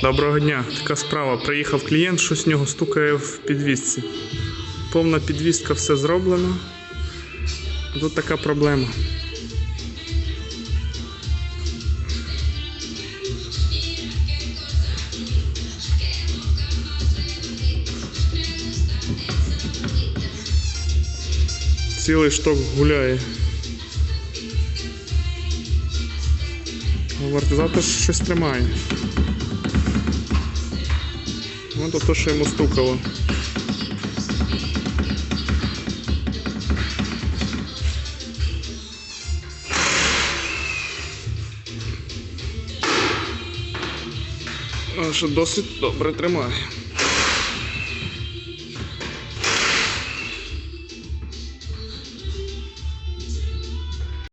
Доброго дня, така справа. Приїхав клієнт, щось в нього стукає в підвісці. Повна підвістка, все зроблено. Тут така проблема. Цілий шток гуляє. Амортизатор щось тримає. Ну, то що йому стукало. Що досить добре тримає.